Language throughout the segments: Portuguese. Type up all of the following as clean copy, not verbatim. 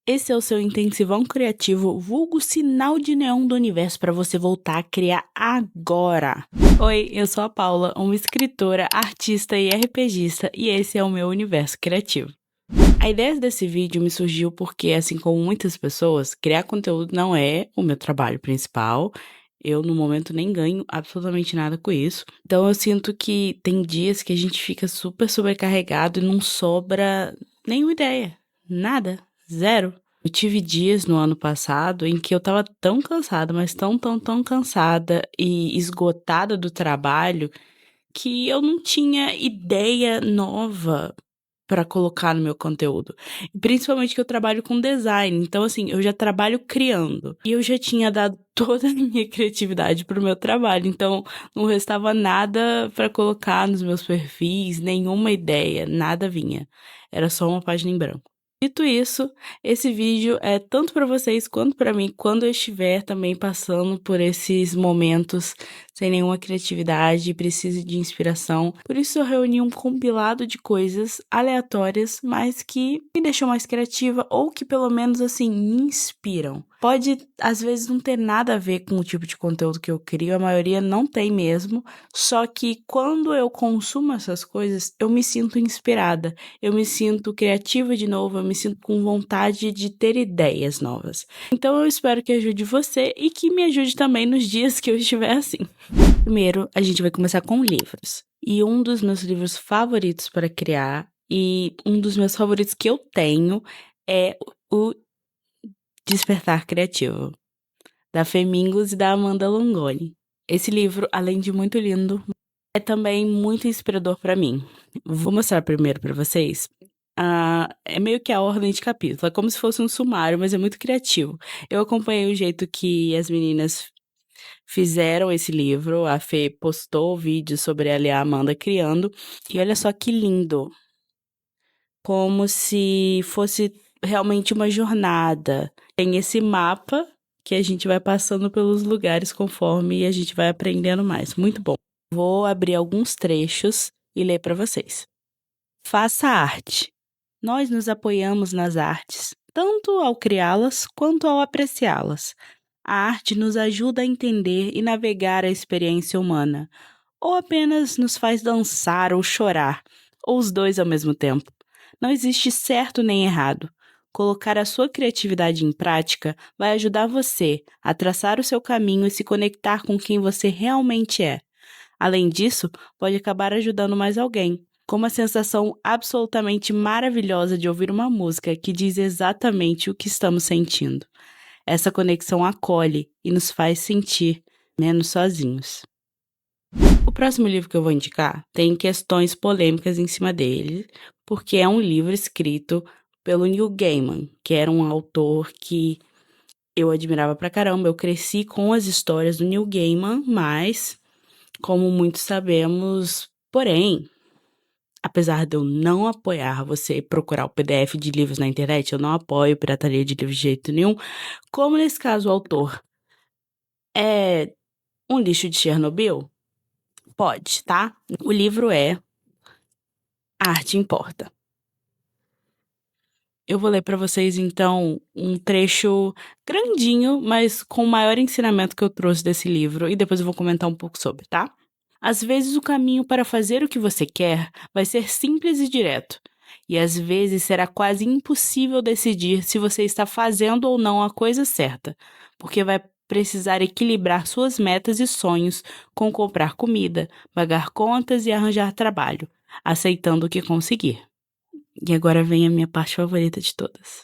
Esse é o seu intensivão criativo, vulgo sinal de neon do universo para você voltar a criar agora. Oi, eu sou a Paula, uma escritora, artista e RPGista, e esse é o meu universo criativo. A ideia desse vídeo me surgiu porque, assim como muitas pessoas, criar conteúdo não é o meu trabalho principal. Eu, no momento, nem ganho absolutamente nada com isso. Então, eu sinto que tem dias que a gente fica super sobrecarregado e não sobra nenhuma ideia. Nada. Zero. Eu tive dias no ano passado em que eu tava tão cansada, mas tão cansada e esgotada do trabalho que eu não tinha ideia nova pra colocar no meu conteúdo. E principalmente que eu trabalho com design, então assim, eu já trabalho criando. E eu já tinha dado toda a minha criatividade pro meu trabalho, então não restava nada pra colocar nos meus perfis, nenhuma ideia, nada vinha. Era só uma página em branco. Dito isso, esse vídeo é tanto para vocês quanto para mim quando eu estiver também passando por esses momentos sem nenhuma criatividade e preciso de inspiração. Por isso eu reuni um compilado de coisas aleatórias, mas que me deixam mais criativa ou que pelo menos assim me inspiram. Pode às vezes não ter nada a ver com o tipo de conteúdo que eu crio, a maioria não tem mesmo, só que quando eu consumo essas coisas, eu me sinto inspirada, eu me sinto criativa de novo, eu me sinto com vontade de ter ideias novas. Então eu espero que ajude você e que me ajude também nos dias que eu estiver assim. Primeiro, a gente vai começar com livros. E um dos meus livros favoritos para criar, e um dos meus favoritos que eu tenho, é o Despertar Criativo, da Femingos e da Amanda Longoni. Esse livro, além de muito lindo, é também muito inspirador para mim. Vou mostrar primeiro para vocês. É meio que a ordem de capítulo, é como se fosse um sumário, mas é muito criativo. Eu acompanhei o jeito que as meninas fizeram esse livro, a Fê postou vídeo sobre ela e a Amanda criando, e olha só que lindo. Como se fosse realmente uma jornada. Tem esse mapa que a gente vai passando pelos lugares conforme a gente vai aprendendo mais. Muito bom. Vou abrir alguns trechos e ler para vocês. Faça arte. Nós nos apoiamos nas artes, tanto ao criá-las quanto ao apreciá-las. A arte nos ajuda a entender e navegar a experiência humana, ou apenas nos faz dançar ou chorar, ou os dois ao mesmo tempo. Não existe certo nem errado. Colocar a sua criatividade em prática vai ajudar você a traçar o seu caminho e se conectar com quem você realmente é. Além disso, pode acabar ajudando mais alguém, com a sensação absolutamente maravilhosa de ouvir uma música que diz exatamente o que estamos sentindo. Essa conexão acolhe e nos faz sentir menos sozinhos. O próximo livro que eu vou indicar tem questões polêmicas em cima dele, porque é um livro escrito pelo Neil Gaiman, que era um autor que eu admirava pra caramba. Eu cresci com as histórias do Neil Gaiman, mas, como muitos sabemos, porém, apesar de eu não apoiar você procurar o PDF de livros na internet, eu não apoio pirataria de livros de jeito nenhum, como nesse caso o autor é um lixo de Chernobyl, pode, tá? O livro é A Arte Importa. Eu vou ler para vocês, então, um trecho grandinho, mas com o maior ensinamento que eu trouxe desse livro, e depois eu vou comentar um pouco sobre, tá? Às vezes o caminho para fazer o que você quer vai ser simples e direto, e às vezes será quase impossível decidir se você está fazendo ou não a coisa certa, porque vai precisar equilibrar suas metas e sonhos com comprar comida, pagar contas e arranjar trabalho, aceitando o que conseguir. E agora vem a minha parte favorita de todas.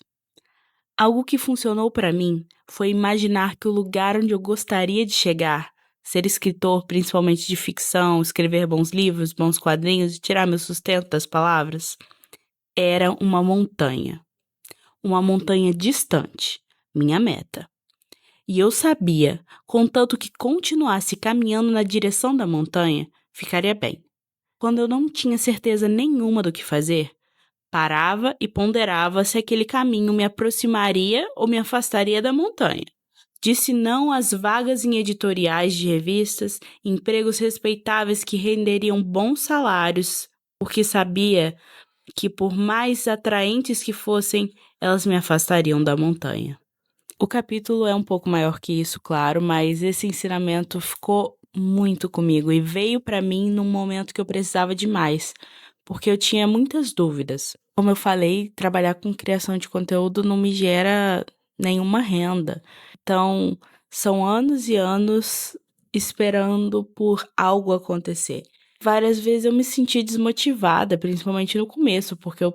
Algo que funcionou para mim foi imaginar que o lugar onde eu gostaria de chegar, ser escritor principalmente de ficção, escrever bons livros, bons quadrinhos e tirar meu sustento das palavras, era uma montanha. Uma montanha distante, minha meta. E eu sabia, contanto que continuasse caminhando na direção da montanha, ficaria bem. Quando eu não tinha certeza nenhuma do que fazer, parava e ponderava se aquele caminho me aproximaria ou me afastaria da montanha. Disse não às vagas em editoriais de revistas, empregos respeitáveis que renderiam bons salários, porque sabia que, por mais atraentes que fossem, elas me afastariam da montanha. O capítulo é um pouco maior que isso, claro, mas esse ensinamento ficou muito comigo e veio para mim num momento que eu precisava demais, porque eu tinha muitas dúvidas. Como eu falei, trabalhar com criação de conteúdo não me gera nenhuma renda. Então, são anos e anos esperando por algo acontecer. Várias vezes eu me senti desmotivada, principalmente no começo, porque eu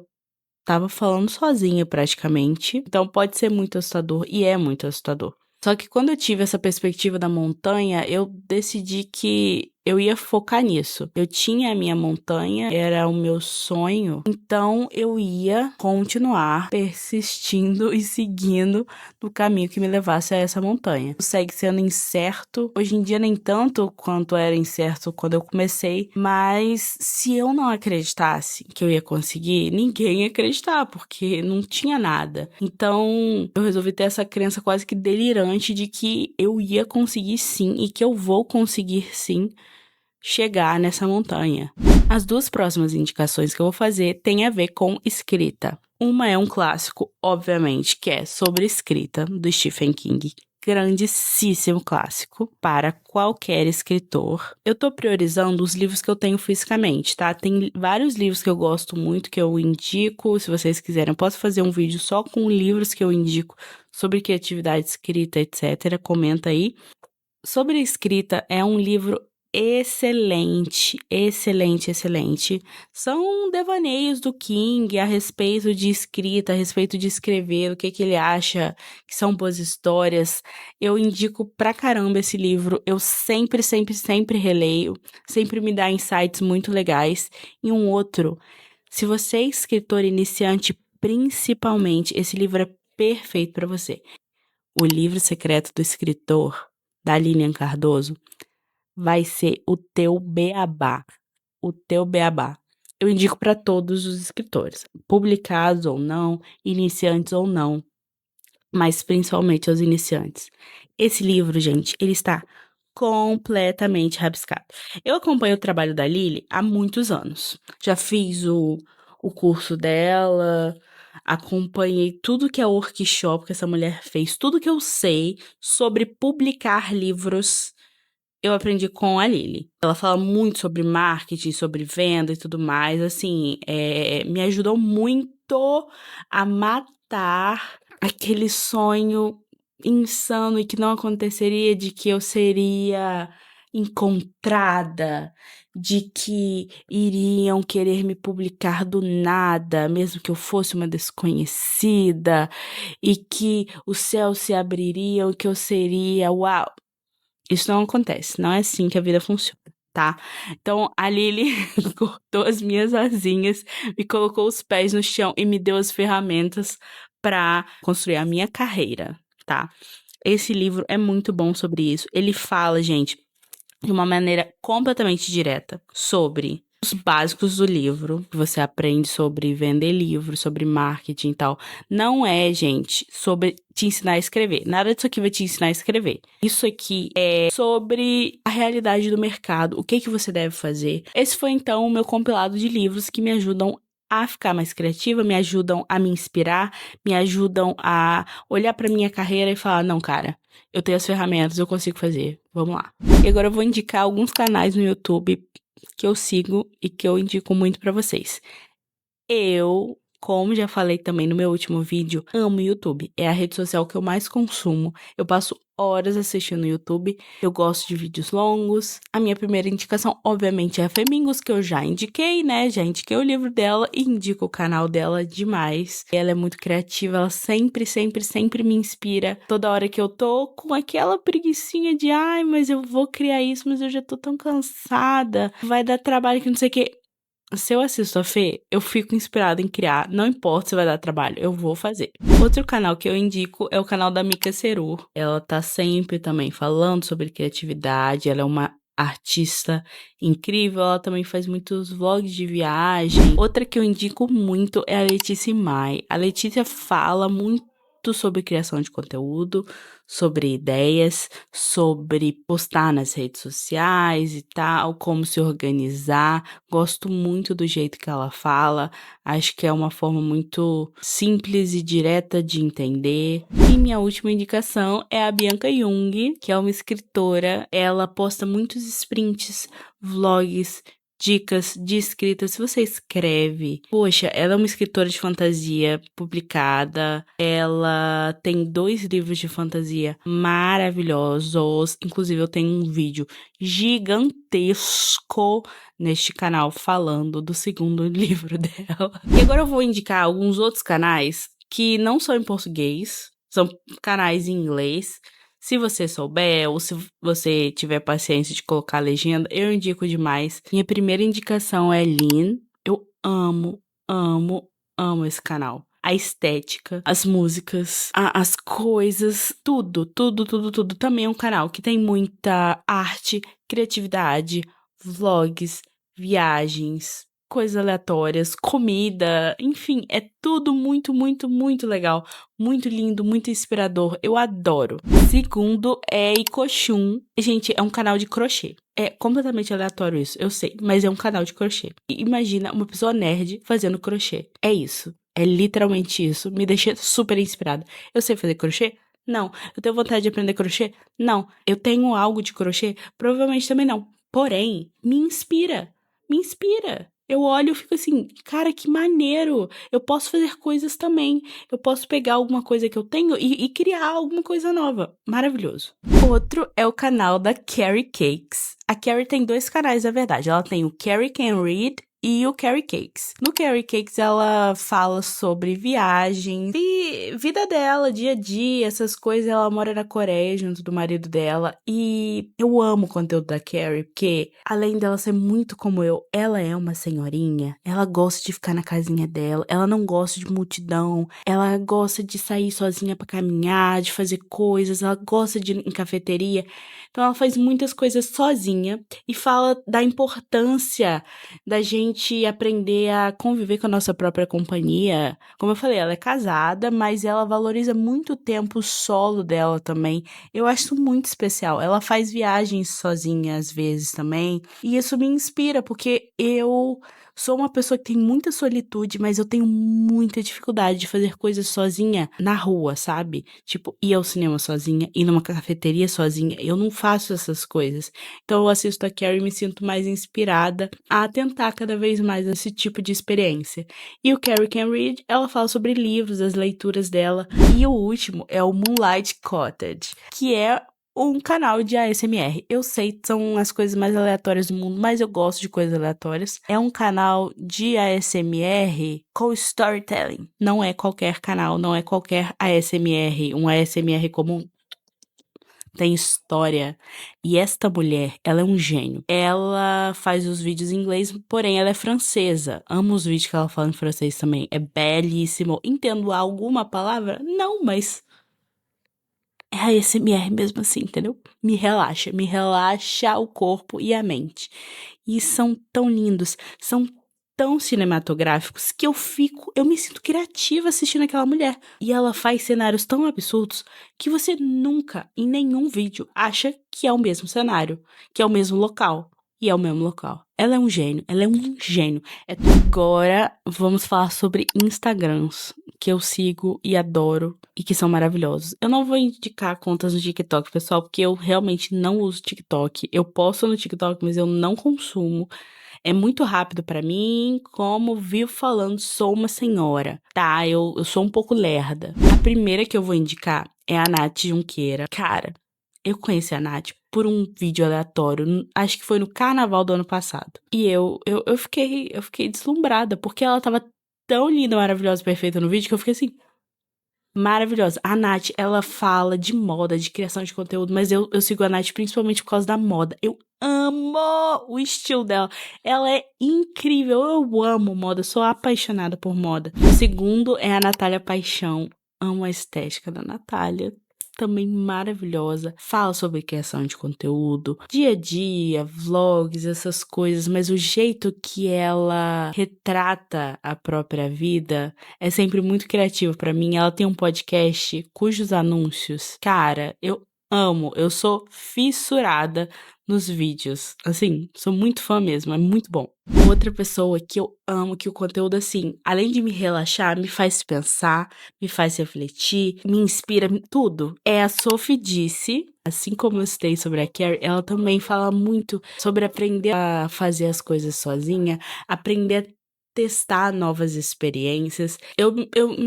tava falando sozinha praticamente. Então pode ser muito assustador e é muito assustador. Só que quando eu tive essa perspectiva da montanha, eu decidi que eu ia focar nisso. Eu tinha a minha montanha, era o meu sonho, então eu ia continuar persistindo e seguindo no caminho que me levasse a essa montanha. Segue sendo incerto, hoje em dia nem tanto quanto era incerto quando eu comecei, mas se eu não acreditasse que eu ia conseguir, ninguém ia acreditar, porque não tinha nada. Então eu resolvi ter essa crença quase que delirante de que eu ia conseguir sim e que eu vou conseguir sim chegar nessa montanha. As duas próximas indicações que eu vou fazer têm a ver com escrita. Uma é um clássico, obviamente, que é Sobre Escrita, do Stephen King. Grandíssimo clássico para qualquer escritor. Eu tô priorizando os livros que eu tenho fisicamente, tá? Tem vários livros que eu gosto muito, que eu indico. Se vocês quiserem, eu posso fazer um vídeo só com livros que eu indico sobre criatividade, escrita, etc. Comenta aí. Sobre Escrita é um livro excelente, excelente, excelente. São devaneios do King a respeito de escrita, a respeito de escrever, o que ele acha que são boas histórias. Eu indico pra caramba esse livro. Eu sempre, sempre, sempre releio. Sempre me dá insights muito legais. E um outro, se você é escritor iniciante, principalmente, esse livro é perfeito pra você. O Livro Secreto do Escritor, da Lilian Cardoso, vai ser o teu beabá. O teu beabá. Eu indico para todos os escritores, publicados ou não, iniciantes ou não, mas principalmente aos iniciantes. Esse livro, gente, ele está completamente rabiscado. Eu acompanho o trabalho da Lili há muitos anos. Já fiz o curso dela, acompanhei tudo que é workshop que essa mulher fez, tudo que eu sei sobre publicar livros eu aprendi com a Lili. Ela fala muito sobre marketing, sobre venda e tudo mais. Assim, me ajudou muito a matar aquele sonho insano e que não aconteceria, de que eu seria encontrada, de que iriam querer me publicar do nada, mesmo que eu fosse uma desconhecida, e que os céus se abririam, que eu seria, uau. Isso não acontece, não é assim que a vida funciona, tá? Então, a Lili cortou as minhas asinhas, me colocou os pés no chão e me deu as ferramentas pra construir a minha carreira, tá? Esse livro é muito bom sobre isso. Ele fala, gente, de uma maneira completamente direta sobre os básicos do livro, que você aprende sobre vender livros, sobre marketing e tal. Não é, gente, sobre te ensinar a escrever. Nada disso aqui vai te ensinar a escrever. Isso aqui é sobre a realidade do mercado, o que que você deve fazer. Esse foi, então, o meu compilado de livros que me ajudam a ficar mais criativa, me ajudam a me inspirar, me ajudam a olhar pra minha carreira e falar, não, cara, eu tenho as ferramentas, eu consigo fazer, vamos lá. E agora eu vou indicar alguns canais no YouTube que eu sigo e que eu indico muito pra vocês. Eu, como já falei também no meu último vídeo, amo o YouTube. É a rede social que eu mais consumo. Eu passo horas assistindo o YouTube. Eu gosto de vídeos longos. A minha primeira indicação, obviamente, é a Femingos, que eu já indiquei, né? Já indiquei o livro dela e indico o canal dela demais. Ela é muito criativa, ela sempre, sempre, sempre me inspira. Toda hora que eu tô com aquela preguicinha de, ai, mas eu vou criar isso, mas eu já tô tão cansada. Vai dar trabalho que não sei o quê. Se eu assisto a Fê, eu fico inspirada em criar. Não importa se vai dar trabalho, eu vou fazer. Outro canal que eu indico é o canal da Mika Seru. Ela tá sempre também falando sobre criatividade. Ela é uma artista incrível. Ela também faz muitos vlogs de viagem. Outra que eu indico muito é a Letícia Mai. A Letícia fala muito fotos sobre criação de conteúdo, sobre ideias, sobre postar nas redes sociais e tal, como se organizar. Gosto muito do jeito que ela fala, acho que é uma forma muito simples e direta de entender. E minha última indicação é a Bianca Jung, que é uma escritora. Ela posta muitos sprints, vlogs, dicas de escrita. Se você escreve, poxa, ela é uma escritora de fantasia publicada, ela tem 2 livros de fantasia maravilhosos, inclusive eu tenho um vídeo gigantesco neste canal falando do segundo livro dela. E agora eu vou indicar alguns outros canais que não são em português, são canais em inglês. Se você souber, ou se você tiver paciência de colocar a legenda, eu indico demais. Minha primeira indicação é Lean. Eu amo, amo, amo esse canal. A estética, as músicas, as coisas, tudo, tudo, tudo, tudo. Também é um canal que tem muita arte, criatividade, vlogs, viagens, coisas aleatórias, comida, enfim, é tudo muito, muito, muito legal. Muito lindo, muito inspirador. Eu adoro. Segundo é Ikoshun. Gente, é um canal de crochê. É completamente aleatório isso, eu sei, mas é um canal de crochê. E imagina uma pessoa nerd fazendo crochê. É isso. É literalmente isso. Me deixa super inspirada. Eu sei fazer crochê? Não. Eu tenho vontade de aprender crochê? Não. Eu tenho algo de crochê? Provavelmente também não. Porém, me inspira. Me inspira. Eu olho e fico assim, cara, que maneiro. Eu posso fazer coisas também. Eu posso pegar alguma coisa que eu tenho e criar alguma coisa nova. Maravilhoso. Outro é o canal da Carrie Cakes. A Carrie tem 2 canais, na verdade. Ela tem o Carrie Can Read e o Carrie Cakes. No Carrie Cakes, ela fala sobre viagens e vida dela, dia a dia, essas coisas. Ela mora na Coreia junto do marido dela. E eu amo o conteúdo da Carrie, porque além dela ser muito como eu, ela é uma senhorinha. Ela gosta de ficar na casinha dela. Ela não gosta de multidão. Ela gosta de sair sozinha pra caminhar, de fazer coisas. Ela gosta de ir em cafeteria. Então ela faz muitas coisas sozinha e fala da importância da gente aprender a conviver com a nossa própria companhia. Como eu falei, ela é casada, mas ela valoriza muito o tempo solo dela também. Eu acho isso muito especial. Ela faz viagens sozinha às vezes também, e isso me inspira, porque eu sou uma pessoa que tem muita solitude, mas eu tenho muita dificuldade de fazer coisas sozinha na rua, sabe? Tipo, ir ao cinema sozinha, ir numa cafeteria sozinha. Eu não faço essas coisas. Então eu assisto a Carrie e me sinto mais inspirada a tentar cada vez mais esse tipo de experiência. E o Carrie Can Read, ela fala sobre livros, as leituras dela. E o último é o Moonlight Cottage, que é um canal de ASMR. Eu sei, são as coisas mais aleatórias do mundo, mas eu gosto de coisas aleatórias. É um canal de ASMR com storytelling. Não é qualquer canal, não é qualquer ASMR, um ASMR comum. Tem história. E esta mulher, ela é um gênio. Ela faz os vídeos em inglês, porém ela é francesa. Amo os vídeos que ela fala em francês também. É belíssimo. Entendo alguma palavra? Não, mas é a ASMR mesmo assim, entendeu? Me relaxa o corpo e a mente. E são tão lindos, são tão cinematográficos que eu me sinto criativa assistindo aquela mulher. E ela faz cenários tão absurdos que você nunca, em nenhum vídeo, acha que é o mesmo cenário, que é o mesmo local. E é o mesmo local. Ela é um gênio, ela é um gênio. Agora vamos falar sobre Instagrams que eu sigo e adoro e que são maravilhosos. Eu não vou indicar contas no TikTok, pessoal, porque eu realmente não uso TikTok. Eu posto no TikTok, mas eu não consumo. É muito rápido pra mim, como vivo falando, sou uma senhora, tá? Eu sou um pouco lerda. A primeira que eu vou indicar é a Nath Junqueira. Cara, eu conheci a Nath por um vídeo aleatório, acho que foi no carnaval do ano passado. E eu fiquei deslumbrada, porque ela tava tão linda, maravilhosa, perfeita no vídeo, que eu fiquei assim, maravilhosa. A Nath, ela fala de moda, de criação de conteúdo, mas eu sigo a Nath principalmente por causa da moda. Eu amo o estilo dela. Ela é incrível, eu amo moda, sou apaixonada por moda. O segundo é a Natália Paixão. Amo a estética da Natália. também maravilhosa. Fala sobre criação de conteúdo, dia a dia, vlogs, essas coisas, mas o jeito que ela retrata a própria vida é sempre muito criativo pra mim. Ela tem um podcast cujos anúncios, cara, eu amo, eu sou fissurada nos vídeos. Assim, sou muito fã mesmo, é muito bom. Outra pessoa que eu amo, que o conteúdo, assim, além de me relaxar, me faz pensar, me faz refletir, me inspira, tudo. É a Sophie Disse. Assim como eu citei sobre a Carrie, ela também fala muito sobre aprender a fazer as coisas sozinha, aprender a testar novas experiências. Eu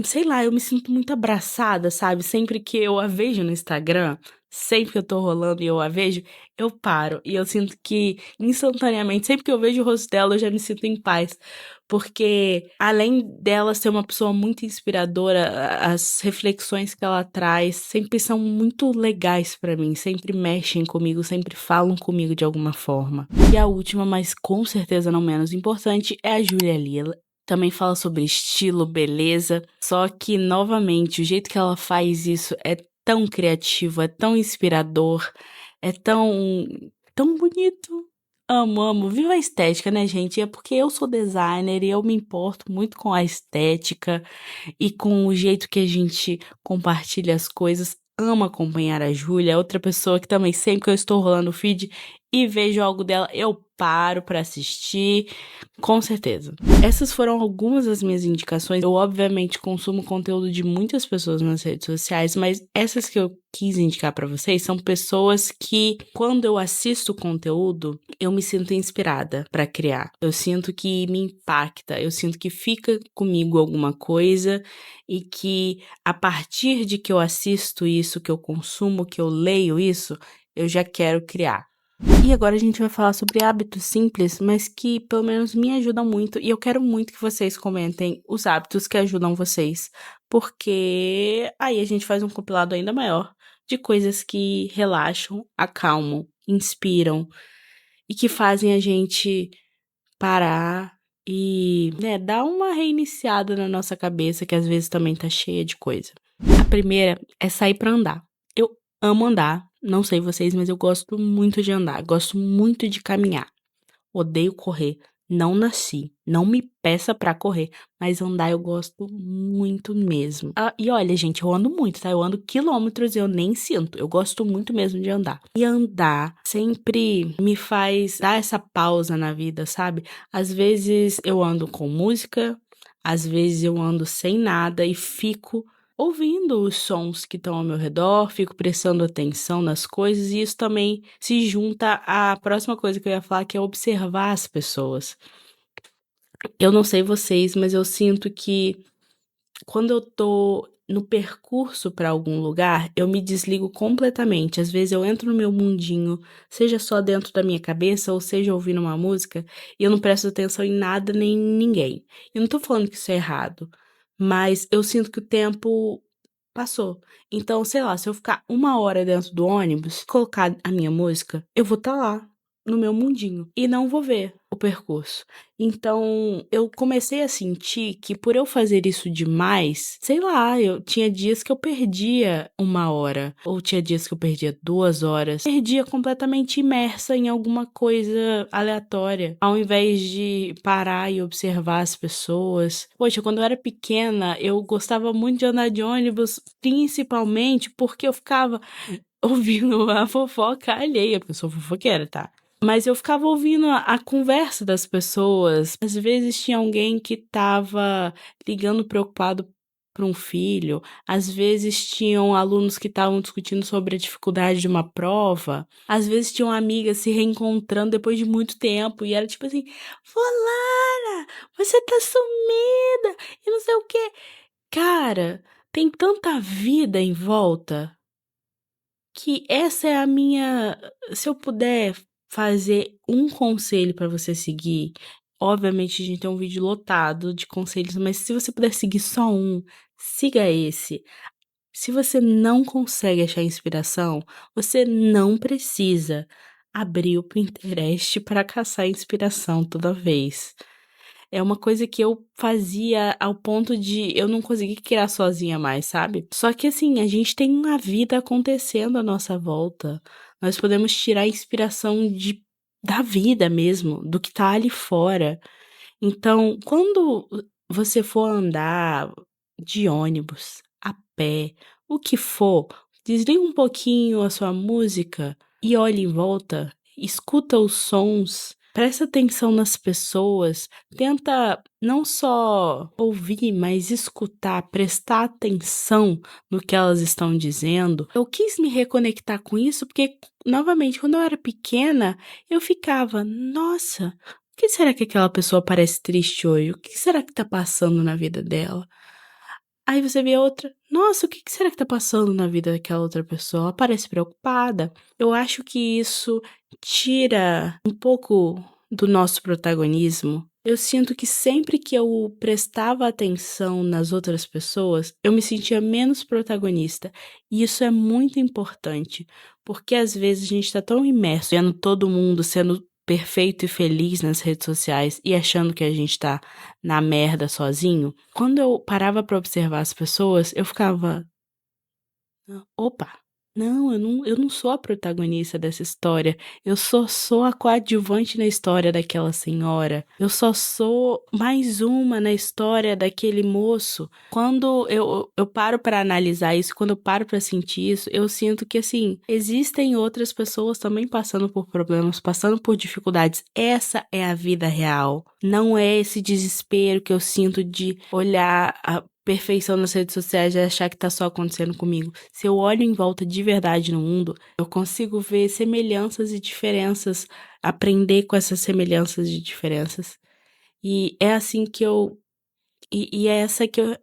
sei lá, eu me sinto muito abraçada, sabe? Sempre que eu a vejo no Instagram, sempre que eu tô rolando e eu a vejo, eu paro e eu sinto que instantaneamente, sempre que eu vejo o rosto dela, eu já me sinto em paz. Porque além dela ser uma pessoa muito inspiradora, as reflexões que ela traz sempre são muito legais pra mim, sempre mexem comigo, sempre falam comigo de alguma forma. E a última, mas com certeza não menos importante, é a Julia Lila. Também fala sobre estilo, beleza, só que novamente o jeito que ela faz isso é tão criativo, é tão inspirador, é tão bonito. Amo, amo. Viva a estética, né, gente? É porque eu sou designer e eu me importo muito com a estética e com o jeito que a gente compartilha as coisas. Amo acompanhar a Júlia, é outra pessoa que também, sempre que eu estou rolando o feed e vejo algo dela, eu paro pra assistir, com certeza. Essas foram algumas das minhas indicações. Eu, obviamente, consumo conteúdo de muitas pessoas nas redes sociais, mas essas que eu quis indicar pra vocês são pessoas que, quando eu assisto conteúdo, eu me sinto inspirada pra criar. Eu sinto que me impacta, eu sinto que fica comigo alguma coisa e que, a partir de que eu assisto isso, que eu consumo, que eu leio isso, eu já quero criar. E agora a gente vai falar sobre hábitos simples, mas que pelo menos me ajudam muito. E eu quero muito que vocês comentem os hábitos que ajudam vocês, porque aí a gente faz um compilado ainda maior de coisas que relaxam, acalmam, inspiram e que fazem a gente parar e, né, dar uma reiniciada na nossa cabeça, que às vezes também tá cheia de coisa. A primeira é sair pra andar. Eu amo andar, não sei vocês, mas eu gosto muito de andar, gosto muito de caminhar. Odeio correr, não nasci, não me peça pra correr, mas andar eu gosto muito mesmo. Ah, e olha, gente, eu ando muito, tá? Eu ando quilômetros e eu nem sinto. Eu gosto muito mesmo de andar. E andar sempre me faz dar essa pausa na vida, sabe? Às vezes eu ando com música, às vezes eu ando sem nada e fico ouvindo os sons que estão ao meu redor, fico prestando atenção nas coisas, e isso também se junta à próxima coisa que eu ia falar, que é observar as pessoas. Eu não sei vocês, mas eu sinto que quando eu tô no percurso pra algum lugar, eu me desligo completamente. Às vezes eu entro no meu mundinho, seja só dentro da minha cabeça, ou seja ouvindo uma música, e eu não presto atenção em nada nem em ninguém. Eu não tô falando que isso é errado, mas eu sinto que o tempo passou. Então, sei lá, se eu ficar 1 hora dentro do ônibus, colocar a minha música, eu vou estar lá, no meu mundinho, e não vou ver o percurso. Então, eu comecei a sentir que por eu fazer isso demais, sei lá, eu tinha dias que eu perdia 1 hora, ou tinha dias que eu perdia 2 horas, perdia completamente imersa em alguma coisa aleatória, ao invés de parar e observar as pessoas. Poxa, quando eu era pequena, eu gostava muito de andar de ônibus, principalmente porque eu ficava ouvindo a fofoca alheia, porque eu sou fofoqueira, tá? Mas eu ficava ouvindo a conversa das pessoas. Às vezes tinha alguém que tava ligando preocupado para um filho. Às vezes tinham alunos que estavam discutindo sobre a dificuldade de uma prova. Às vezes tinham amigas se reencontrando depois de muito tempo. E era tipo assim: Fulana, você tá sumida e não sei o quê. Cara, tem tanta vida em volta que essa é a minha. Se eu puder fazer um conselho pra você seguir, obviamente a gente tem um vídeo lotado de conselhos, mas se você puder seguir só um, siga esse. Se você não consegue achar inspiração, você não precisa abrir o Pinterest para caçar inspiração toda vez. É uma coisa que eu fazia ao ponto de eu não conseguir criar sozinha mais, sabe? Só que assim, a gente tem uma vida acontecendo à nossa volta. Nós podemos tirar inspiração da vida mesmo, do que tá ali fora. Então, quando você for andar de ônibus, a pé, o que for, desliga um pouquinho a sua música e olhe em volta, escuta os sons, presta atenção nas pessoas, tenta não só ouvir, mas escutar, prestar atenção no que elas estão dizendo. Eu quis me reconectar com isso porque, novamente, quando eu era pequena, eu ficava, nossa. Por que será que aquela pessoa parece triste hoje? O que será que tá passando na vida dela? Aí você vê a outra, nossa, o que será que tá passando na vida daquela outra pessoa? Ela parece preocupada. Eu acho que isso tira um pouco do nosso protagonismo. Eu sinto que sempre que eu prestava atenção nas outras pessoas, eu me sentia menos protagonista. E isso é muito importante, porque às vezes a gente tá tão imerso vendo todo mundo sendo perfeito e feliz nas redes sociais e achando que a gente tá na merda sozinho. Quando eu parava pra observar as pessoas, eu ficava, opa, não, eu não sou a protagonista dessa história. Eu só sou a coadjuvante na história daquela senhora. Eu só sou mais uma na história daquele moço. Quando eu paro pra analisar isso, quando eu paro pra sentir isso, eu sinto que, assim, existem outras pessoas também passando por problemas, passando por dificuldades. Essa é a vida real. Não é esse desespero que eu sinto de olhar a perfeição nas redes sociais e achar que tá só acontecendo comigo. Se eu olho em volta de verdade no mundo, eu consigo ver semelhanças e diferenças, aprender com essas semelhanças e diferenças. E é assim que eu e é essa que eu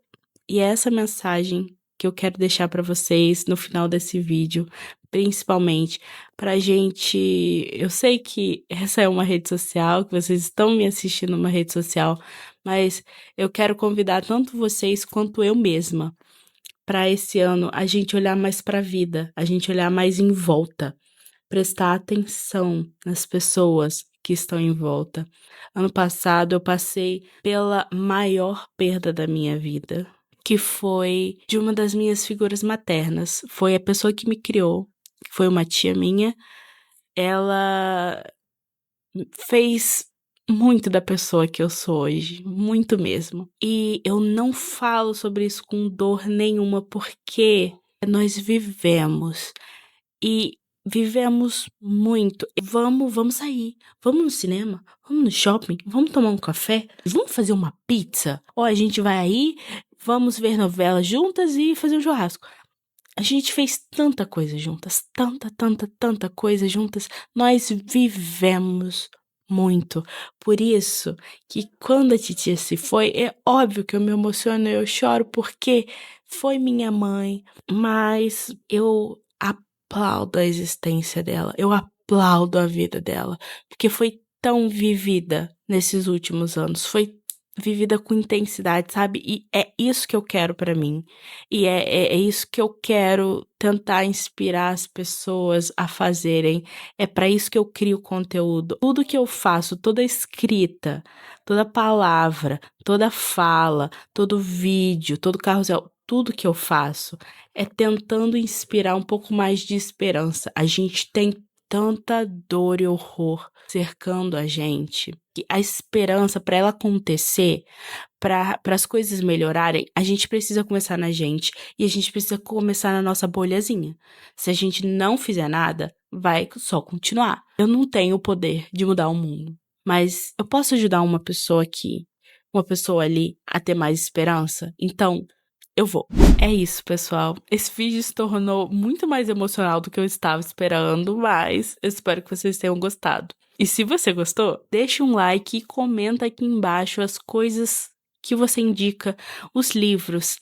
e é essa mensagem que eu quero deixar pra vocês no final desse vídeo, principalmente pra gente. Eu sei que essa é uma rede social, que vocês estão me assistindo numa rede social, mas eu quero convidar tanto vocês quanto eu mesma pra esse ano a gente olhar mais pra vida, a gente olhar mais em volta, prestar atenção nas pessoas que estão em volta. Ano passado eu passei pela maior perda da minha vida, que foi de uma das minhas figuras maternas. Foi a pessoa que me criou, que foi uma tia minha. Ela fez muito da pessoa que eu sou hoje, muito mesmo. E eu não falo sobre isso com dor nenhuma, porque nós vivemos e vivemos muito. Vamos sair, vamos no cinema, vamos no shopping, vamos tomar um café, vamos fazer uma pizza. Ou a gente vai aí, vamos ver novelas juntas e fazer um churrasco. A gente fez tanta coisa juntas, tanta coisa juntas. Nós vivemos muito. Por isso que quando a titia se foi, é óbvio que eu me emociono, eu choro porque foi minha mãe, mas eu aplaudo a existência dela, eu aplaudo a vida dela, porque foi tão vivida nesses últimos anos, foi vivida com intensidade, sabe? E é isso que eu quero pra mim. E é isso que eu quero tentar inspirar as pessoas a fazerem. É pra isso que eu crio conteúdo. Tudo que eu faço, toda escrita, toda palavra, toda fala, todo vídeo, todo carrossel, tudo que eu faço é tentando inspirar um pouco mais de esperança. A gente tem tanta dor e horror cercando a gente que a esperança, para ela acontecer, para as coisas melhorarem, a gente precisa começar na gente e a gente precisa começar na nossa bolhazinha. Se a gente não fizer nada, vai só continuar. Eu não tenho o poder de mudar o mundo, mas eu posso ajudar uma pessoa aqui, uma pessoa ali a ter mais esperança. Então, eu vou. É isso, pessoal. Esse vídeo se tornou muito mais emocional do que eu estava esperando, mas eu espero que vocês tenham gostado. E se você gostou, deixa um like e comenta aqui embaixo as coisas que você indica, os livros,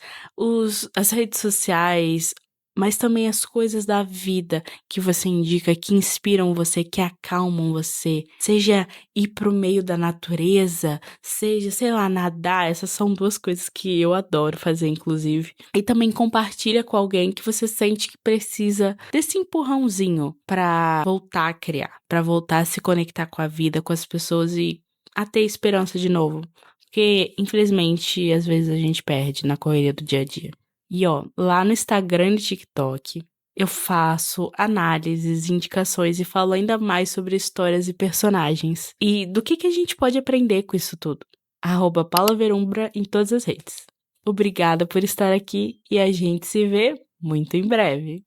as redes sociais, mas também as coisas da vida que você indica, que inspiram você, que acalmam você. Seja ir pro meio da natureza, seja, sei lá, nadar. Essas são duas coisas que eu adoro fazer, inclusive. E também compartilha com alguém que você sente que precisa desse empurrãozinho pra voltar a criar, pra voltar a se conectar com a vida, com as pessoas e a ter esperança de novo. porque infelizmente às vezes a gente perde na correria do dia a dia. E lá no Instagram e no TikTok, eu faço análises, indicações e falo ainda mais sobre histórias e personagens. E do que a gente pode aprender com isso tudo? @PaulaVerumbra em todas as redes. Obrigada por estar aqui e a gente se vê muito em breve.